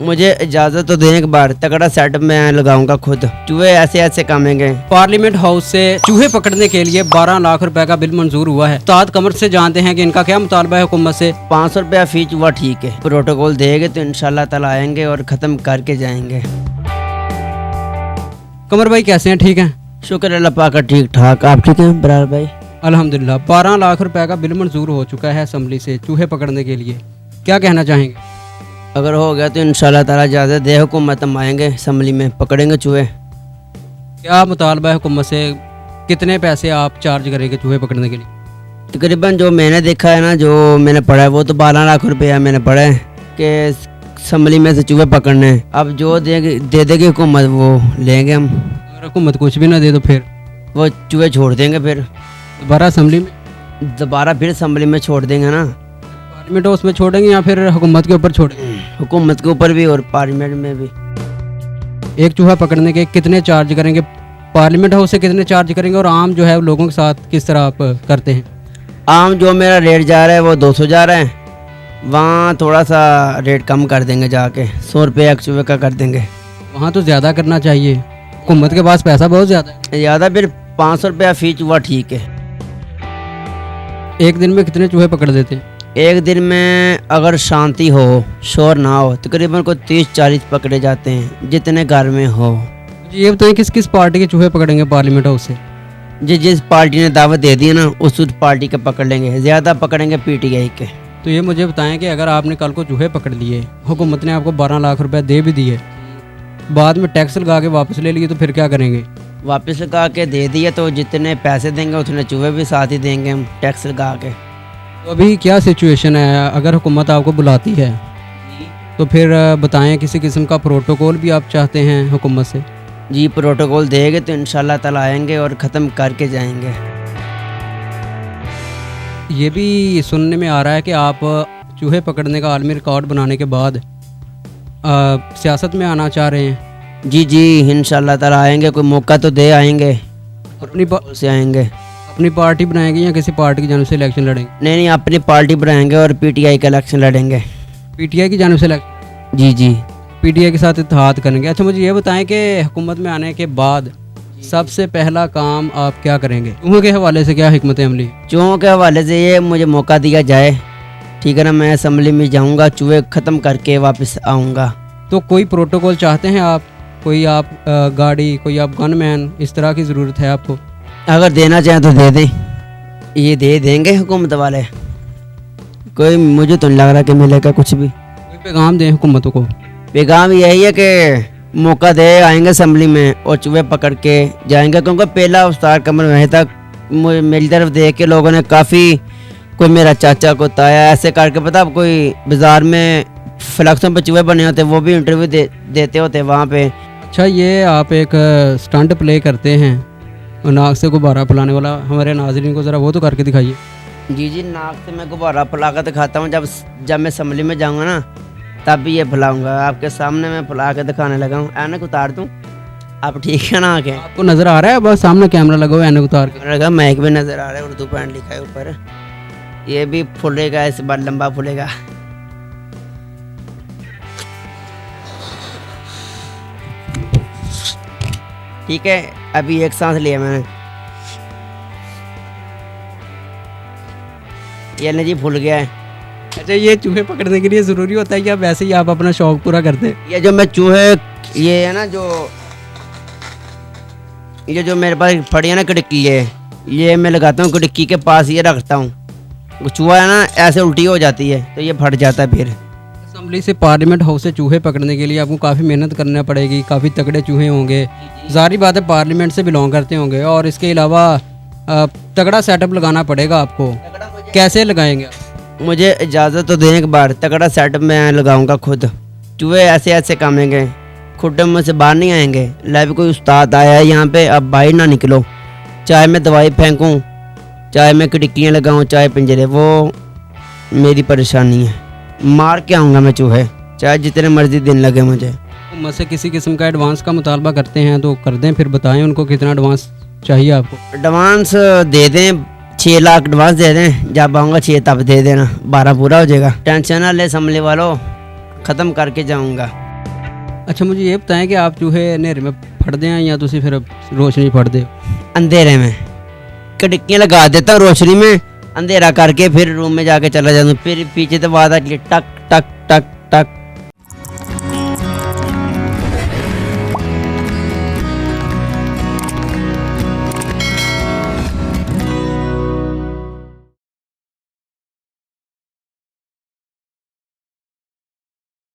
मुझे इजाजत तो दें, एक बार तगड़ा सेटअप मैं लगाऊंगा खुद, चूहे ऐसे ऐसे कामेंगे। पार्लियामेंट हाउस से चूहे पकड़ने के लिए 12 लाख रुपए का बिल मंजूर हुआ है। उस्ताद कमर से जानते हैं कि इनका क्या मुतालबा है हुकूमत से। 500 रुपया फी चूहा ठीक है, प्रोटोकॉल देंगे तो इंशाल्लाह ताला आएंगे और ख़त्म करके जाएंगे। कमर भाई कैसे हैं? ठीक हैं? शुक्र अल्लाह पाक का, ठीक ठाक। आप ठीक हैं बरार भाई? अल्हम्दुलिल्लाह। 12 लाख रुपए का बिल मंजूर हो चुका है असम्बली से चूहे पकड़ने के लिए, क्या कहना चाहेंगे? अगर हो गया तो इंशाल्लाह ताला इजाज़त दे हुकूमत, हम आएंगे असम्बली में, पकड़ेंगे चूहे। क्या मुतालबा है हुकूमत से, कितने पैसे आप चार्ज करेंगे चूहे पकड़ने के लिए? तकरीबन जो मैंने देखा है ना, जो मैंने पढ़ा है वो तो 12 लाख रुपया मैंने पढ़ा है कि असम्बली में से चूहे पकड़ने। अब जो देगी दे देगी हुकूमत वो लेंगे हम। अगर हुकूमत कुछ भी ना दे तो फिर वो चूहे छोड़ देंगे, फिर दोबारा असम्बली में, दोबारा फिर असम्बली में छोड़ देंगे ना। पार्लियामेंट हाउस में छोड़ेंगे या फिर हुकूमत के ऊपर छोड़ेंगे? हुकूमत के ऊपर भी और पार्लियामेंट में भी। एक चूहा पकड़ने के कितने चार्ज करेंगे? पार्लियामेंट हाउस से कितने चार्ज करेंगे और आम जो है लोगों के साथ किस तरह आप करते हैं? आम जो मेरा रेट जा रहा है वो 200 जा रहा है, वहाँ थोड़ा सा रेट कम कर देंगे, जाके 100 रुपये एक चूहे का कर देंगे। वहाँ तो ज़्यादा करना चाहिए, हुकूमत के पास पैसा बहुत ज़्यादा है। ज़्यादा फिर 500 रुपया फी चूहा ठीक है। एक दिन में कितने चूहे पकड़ देते हैं? एक दिन में अगर शांति हो, शोर ना हो, तकरीबन को 30-40 पकड़े जाते हैं, जितने घर में हो। मुझे ये बताएं किस किस पार्टी के चूहे पकड़ेंगे पार्लियामेंट हाउस से? जिस पार्टी ने दावत दे दी है ना, उस पार्टी के पकड़ लेंगे, ज़्यादा पकड़ेंगे PTI के। तो ये मुझे बताएं कि अगर आपने कल को चूहे पकड़ लिए, हुकूमत ने आपको 12 लाख रुपए दे भी दिए, बाद में टैक्स लगा के वापस ले लिए, तो फिर क्या करेंगे? वापस लगा के दे दिए तो जितने पैसे देंगे उतने चूहे भी साथ ही देंगे हम, टैक्स लगा के। तो अभी क्या सिचुएशन है? अगर हुकूमत आपको बुलाती है तो फिर बताएं, किसी किस्म का प्रोटोकॉल भी आप चाहते हैं हुकूमत से? जी, प्रोटोकॉल देंगे तो इंशाल्लाह ताला आएंगे और ख़त्म करके जाएंगे। ये भी सुनने में आ रहा है कि आप चूहे पकड़ने का आलमी रिकॉर्ड बनाने के बाद सियासत में आना चाह रहे हैं। जी जी, इंशाल्लाह ताला आएंगे, कोई मौका तो दे आएंगे, अपनी से आएंगे। अपनी पार्टी बनाएंगे या किसी पार्टी की जानिब से इलेक्शन लड़ेंगे? नहीं, अपनी पार्टी बनाएंगे और PTI का इलेक्शन लड़ेंगे। PTI की जानिब से इलेक्शन? जी जी, PTI के साथ इत्तेहाद करेंगे। अच्छा, मुझे ये बताएं कि हुकूमत में आने के बाद सबसे पहला काम आप क्या करेंगे? चूहों के हवाले से क्या हिकमत अमली? चूहों के हवाले से ये मुझे मौका दिया जाए, ठीक है ना, मैं असम्बली में जाऊंगा, चूहे ख़त्म करके वापस आऊँगा। तो कोई प्रोटोकॉल चाहते हैं आप? कोई आप गाड़ी, कोई आप गनमैन, इस तरह की ज़रूरत है आपको? अगर देना चाहें तो दे दें, ये दे देंगे हुकूमत वाले। कोई मुझे तो नहीं लग रहा कि मिलेगा कुछ भी। कोई पैगाम दें हुकूमतों को? पैगाम यही है कि मौका दे, आएंगे असम्बली में और चूहे पकड़ के जाएंगे, क्योंकि पहला उस्ताद कमर वहीं तक मेरी तरफ देख के लोगों ने काफ़ी, कोई मेरा चाचा को ताया ऐसे करके, पता कोई बाज़ार में फ्लैक्सों पे चूहे बने होते, वो भी इंटरव्यू देते होते वहाँ पे। अच्छा, ये आप एक स्टंट प्ले करते हैं, नाक से गुब्बारा फैलाने वाला, हमारे नाज़रीन को ज़रा वो तो करके दिखाइए। जी जी, नाक से मैं गुब्बारा फैला कर दिखाता हूँ, जब मैं असम्बली में जाऊँगा ना तब भी ये फैलाऊँगा, आपके सामने मैं फैला के दिखाने लगा हूँ। ऐनक उतार दूँ, आप ठीक है ना? आके आपको नज़र आ रहा है? बस सामने कैमरा लगा हुआ है, ऐनक उतार के लगा, माइक भी नज़र आ रहा है, उर्दू पैंट लिखा है ऊपर। ये भी फूलेगा, इस बार लंबा फूलेगा। ठीक है, अभी एक सांस लिया मैंने, ये ले जी, फूल गया है। अच्छा, ये चूहे पकड़ने के लिए ज़रूरी होता है या वैसे ही आप अपना शौक पूरा करते हैं? ये जो मैं चूहे, ये है ना, ये जो मेरे पास पड़ी है ना खिड़की, ये मैं लगाता हूँ खिड़की के पास, ये रखता हूँ। चूहा है ना ऐसे उल्टी हो जाती है तो ये फट जाता है। फिर असम्बली से पार्लियामेंट हाउस से चूहे पकड़ने के लिए आपको काफ़ी मेहनत करना पड़ेगी, काफ़ी तगड़े चूहे होंगे, ज़ाहिर बात है पार्लियामेंट से बिलोंग करते होंगे, और इसके अलावा तगड़ा सेटअप लगाना पड़ेगा आपको। कैसे लगाएंगे आप? मुझे इजाज़त तो दें, एक बार तगड़ा सेटअप मैं लगाऊंगा खुद, चूहे ऐसे ऐसे कामेंगे, खुद मुँह से बाहर नहीं आएंगे। लाइव कोई उस्ताद आया है यहाँ पे, अब बाहर ना निकलो, चाहे मैं दवाई फेंकूँ, चाहे मैं खिड़कियाँ लगाऊँ, चाहे पिंजरे, वो मेरी परेशानी है। मार के आऊँगा मैं चूहे, चाहे जितने मर्जी दिन लगे मुझे। मुझसे किसी किस्म का एडवांस का मुतालबा करते हैं तो कर दें, फिर बताएं उनको कितना एडवांस चाहिए आपको। एडवांस दे दें, 6 लाख एडवांस दे दें, जब आऊँगा 6 तब दे देना, 12 पूरा हो जाएगा। टेंशन ना ले असम्बली वालों, ख़त्म करके जाऊँगा। अच्छा मुझे ये बताएं कि आप चूहे हनेरे में फटते हैं या तुसी फिर रोशनी फटते हो? अंधेरे में खिड़कियाँ लगा देता हूँ, रोशनी में अंधेरा करके फिर रूम में जाके चला जाता हूँ, फिर पीछे से आवाज़ आती है टक टक टक टक